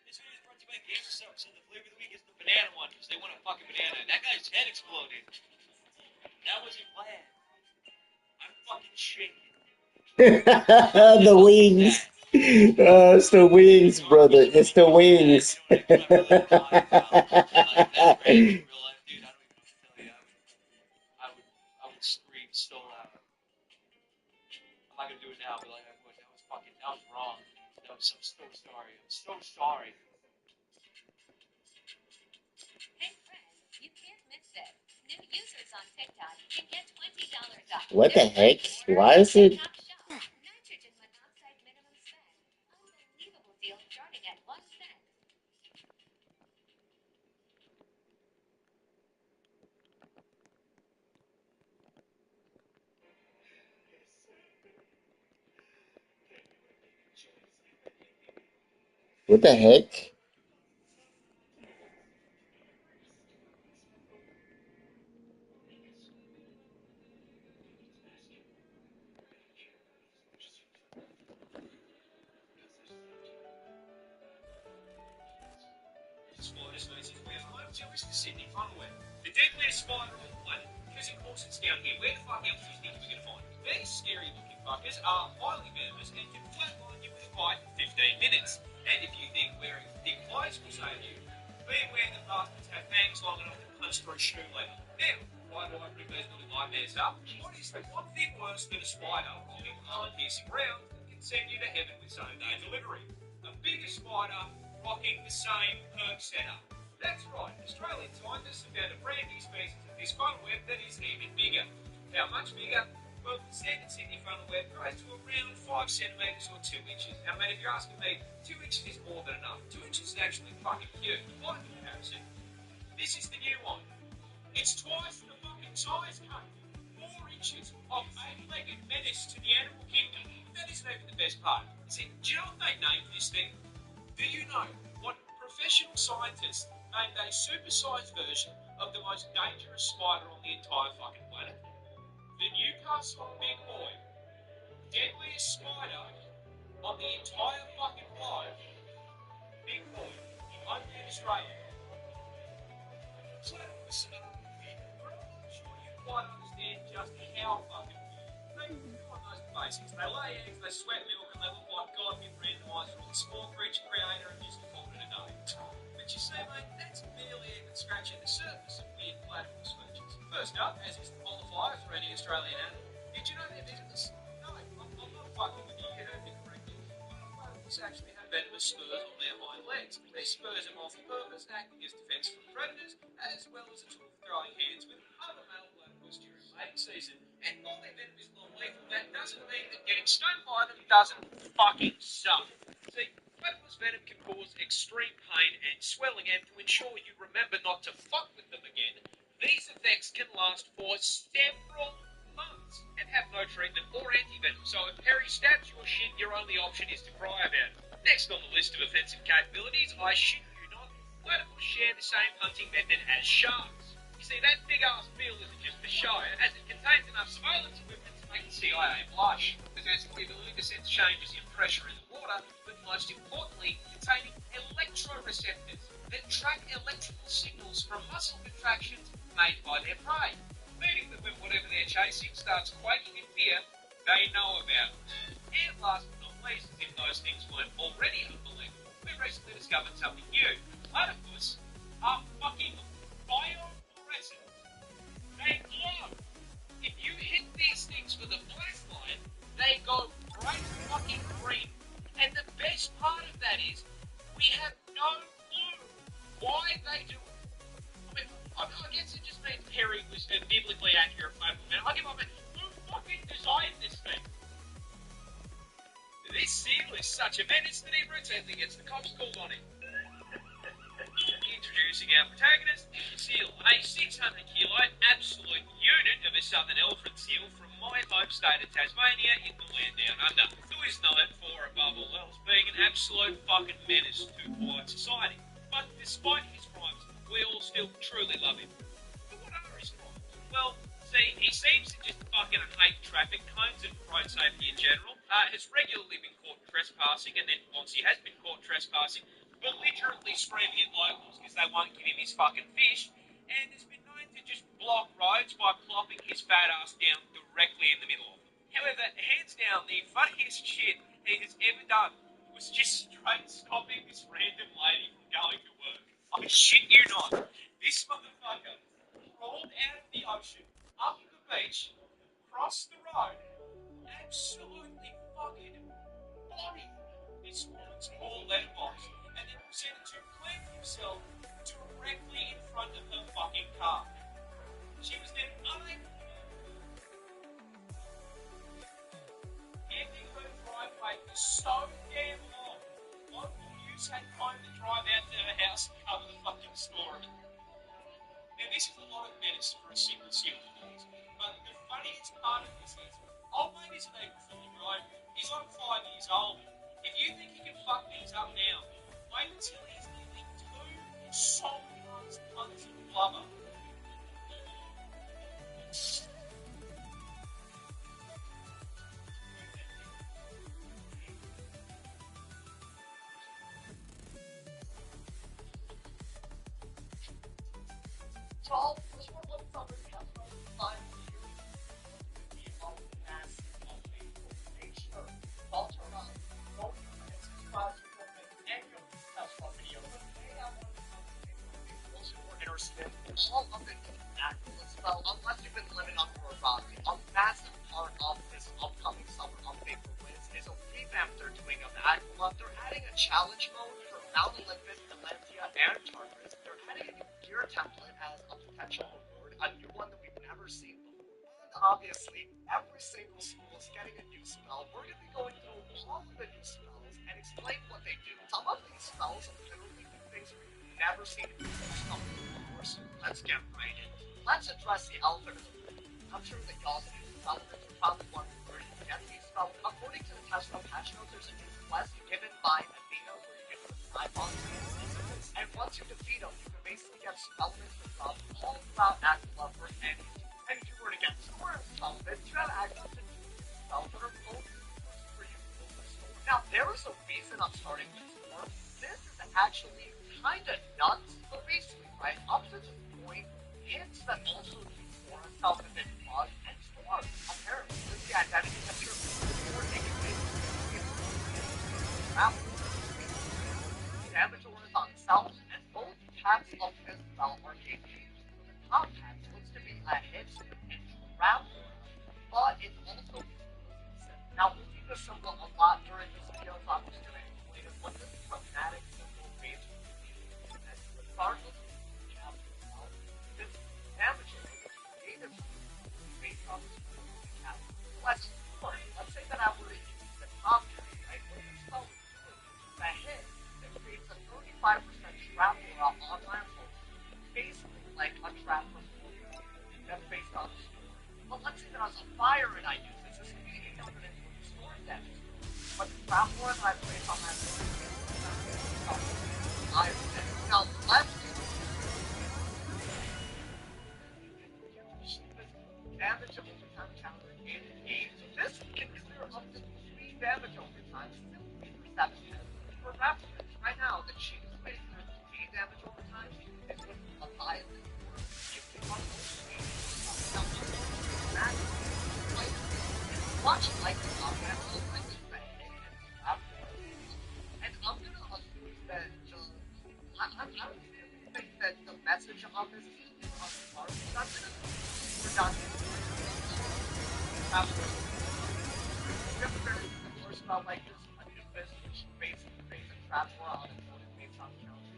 This video is brought to you by GameStop. So the flavor of the week is the banana one because they want a fucking banana. That guy's head exploded. That wasn't planned. I'm fucking shaking. The wings. It's the wings, brother. It's the wings. Like, that's great. In real life, dude, I don't even know what to tell you. I would scream so loud. I'm not gonna do it now, but like I would. That was wrong. I'm so sorry. I'm so sorry. Hey friends, you can't miss this. New users on TikTok can get $20 off. What the heck? Why is it? TikTok shop. Nitrogen monoxide minimum spend. Unbelievable deal starting at 1 cent. What the heck? Spider species we have home to is the Sydney funnelweb. The deadliest spider on the planet, because of course it's down here. Where the fuck else do you think we're going to find it? These scary looking fuckers are highly venomous and can flatline you with a bite in 15 minutes. And if you think wearing thick clothes will save you, be aware that bastards have fangs long enough to punch through shoe leather. Now, why do I bring those little nightmares up? What is the one thing worse than a spider rolling arm-piercing around that can send you to heaven with same-day delivery? A bigger spider rocking the same perk setup. That's right, Australian scientists have found a brand new species of this funnel web that is even bigger. How much bigger? Well, the standard Sydney funnel web grows to around 5 centimetres or 2 inches. Now, mate, if you're asking me, 2 inches is more than enough. 2 inches is actually fucking huge. By comparison, this is the new one. It's twice the fucking size, cunt. 4 inches of 8-legged menace to the animal kingdom. That isn't even the best part. See, do you know what they named this thing? Do you know what professional scientists named a supersized version of the most dangerous spider on the entire fucking planet? The Newcastle Big Boy. Deadliest spider on the entire fucking globe. Big Boy. Only in Australia. So, listen, I'm not sure you quite understand just how fucking they do on those basics. They lay eggs, they sweat milk, and they look like God-given randomizer or the small creature creator and just call it a day. But you see, mate, that's merely even scratching the surface of weird platypus creatures. First up, as is the qualifier for any Australian animal, did you know they're venomous? No, I'm not fucking with you. You heard me correctly. Platypus actually have venomous the spurs on their hind legs. These spurs are multi-purpose, acting as defense from predators, as well as a tool for throwing hands with other male platypus during mating season. And while their venom is non-lethal, that doesn't mean that getting stung by them doesn't fucking suck. See, platypus venom can cause extreme pain and swelling, and to ensure you remember not to fuck with them again, these effects can last for several months and have no treatment or antivenom. So if Perry stabs your shit, your only option is to cry about it. Next on the list of offensive capabilities, I shit you not, platypus share the same hunting method as sharks. You see, that big-ass bill isn't just for show, as it contains enough surveillance equipment to make the CIA blush, possessing the ability to sense changes in pressure in the water, but most importantly, containing electroreceptors that track electrical signals from muscle contractions made by their prey, meaning that when whatever they're chasing starts quaking in fear, they know about it. And last but not least, as if those things weren't already unbelievable, we recently discovered something new. Platypus are fucking biofluorescent. They glow. If you hit these things with a flashlight, they go bright fucking green. And the best part of that is, we have no clue why they do it. I guess it just means Perry was a biblically accurate platypus. I give up, who fucking designed this thing? This seal is such a menace that he routinely gets the cops called on him. Introducing our protagonist, Seal, a 600-kilo absolute unit of a southern elephant seal from my home state of Tasmania in the land down under, who is known for, above all else, being an absolute fucking menace to polite society. But despite his crimes, we all still truly love him. But what are his crimes? Well, see, he seems to just fucking hate traffic cones and road safety in general, has regularly been caught trespassing, and then once he has been caught trespassing, belligerently screaming at locals because they won't give him his fucking fish, and has been known to just block roads by plopping his fat ass down directly in the middle of them. However, hands down, the funniest shit he has ever done was just straight stopping this random lady from going to work. I shit you not. This motherfucker crawled out of the ocean, up the beach, crossed the road, absolutely fucking bodied this woman's poor letterbox, and then proceeded to plant himself directly in front of her fucking car. She was then unable to ending her driveway for so damn long. Local news had time to drive out to her house and cover the fucking story. Now, this is a lot of menace for a single seal to lose, but the funniest part of this is, old mate isn't even fully grown. He's like 5 years old. If you think he can fuck things up now, wait until he's nearly 2 solid tons of blubber. Charles, this one looks over the customer 5 years. The massive nature. Walter Ross, go to and subscribe to your annual customer video. Today I want to also more interested in all of the actual spell, unless you've been living on for a rock. A massive part of this upcoming summer update for Wiz is a revamp they're doing of Aquila. They're adding a challenge mode for Mount Olympus, Atlantia, and Tartarus. They're adding a new gear template as a potential reward, a new one that we've never seen before. And obviously, every single school is getting a new spell. We're going to be going through all of the new spells and explain what they do. Some of these spells literally do things we've never seen before. So let's get right in. Let's address the elephant. I'm sure that y'all see the elements are probably one where you get these spells. According to the Tesla patch notes, there's a new quest given by Athena where you can put 5 monsters, and once you defeat them, you can basically get elements to drop all throughout Aquila for any. And if you were to get score elements, you have access to spells that are both for you. Now, there is a reason I'm starting this war. This is actually kinda nuts, but basically, right, up to this point, hits that also use for itself have been bugged and storm. Apparently, this is the identity that you're taking travel. Damage orders on itself, and both tabs of this spell are KPs. The top tab looks to be a hit and travel, but it's also now we'll see this symbol a lot during this video, so I'm just going to explain it. What this time I played on that I now last damage overtime counter in game. So this can clear up to 3 damage overtime simply for 7 hits. For reference, right now the cheapest way to clear 3 damage overtime is with Leviathan or using one of those watch like the combat look like this that hit and trap. And I'm gonna assume that I really think that the message on this is on the part. So I'm gonna assume we're not just very similar stuff like this Anubis, which basically creates a trap war on its own based on counter.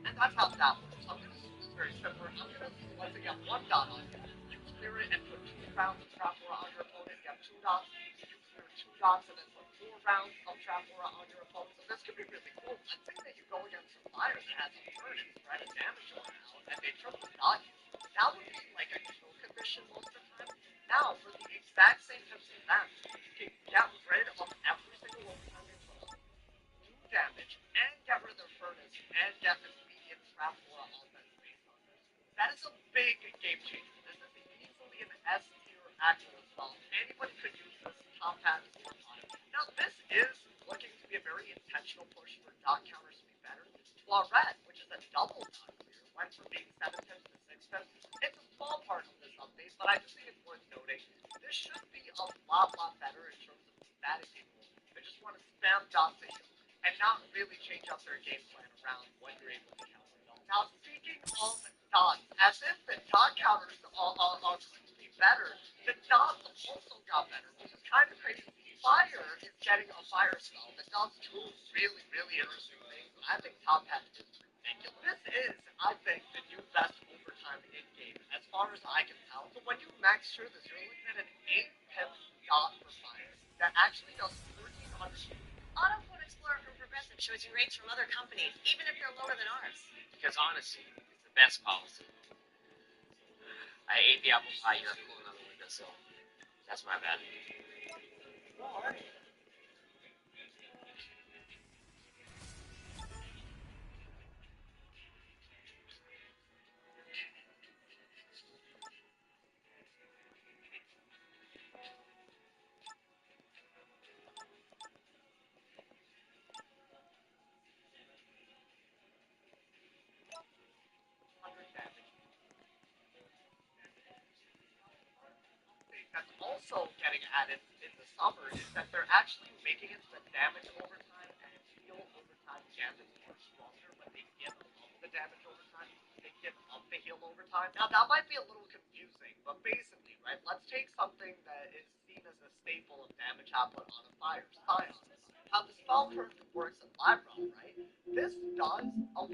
And that's how that works. So I'm gonna assume it's very similar. I'm gonna once again 1 dot on it. You clear it and put 2 rounds of trap war on your opponent. You have 2 dots. You clear 2 dots and then put 4 rounds of trap war on your opponent. So this could be really cool. Let's say that you go against a fire that has a turn and spread a damage aura out, and they triple dot you. That would be like a kill condition most of the time. Now, for the exact same types of events, you can get rid of every single overtime control, do damage, and get rid of their furnace, and get immediate trap war offense based on this. That is a big game changer. This is easily an S tier active as well. Anybody could use this top hat or bottom. Now, this is looking to be a very intentional push for dot counters to be better. While red, which is a double dot clear, went from being 7 tips to 6 tips. It's a small part of this update, but I just think it's worth noting. This should be a lot better in terms of combating people that just want to spam dots at you and not really change up their game plan around when you're able to counter it. Now, speaking of dots, as if the dot counters are going to be better, the dots also got better, which is kind of crazy. Fire is getting a fire spell that does 2 really interesting things. I think Top Hat is ridiculous. This is, I think, the new best overtime in game, as far as I can tell. So when you max through this, you're looking at an 8 pip dot for fire that actually does 1400. Autoquote Explorer from Progressive shows you rates from other companies, even if they're lower than ours. Because honesty is the best policy. I ate the apple pie you're pulling on the windowsill. That's my bad. Alright. That's also getting added in the summer is that they're actually making it so that damage overtime and heal overtime gambits are stronger when they give up the damage overtime. They give up the heal overtime. Now that might be a little confusing, but basically, right? Let's take something that is seen as a staple of damage output on a fire, Scion. How the spell currently works in Live Realm, right? This does a little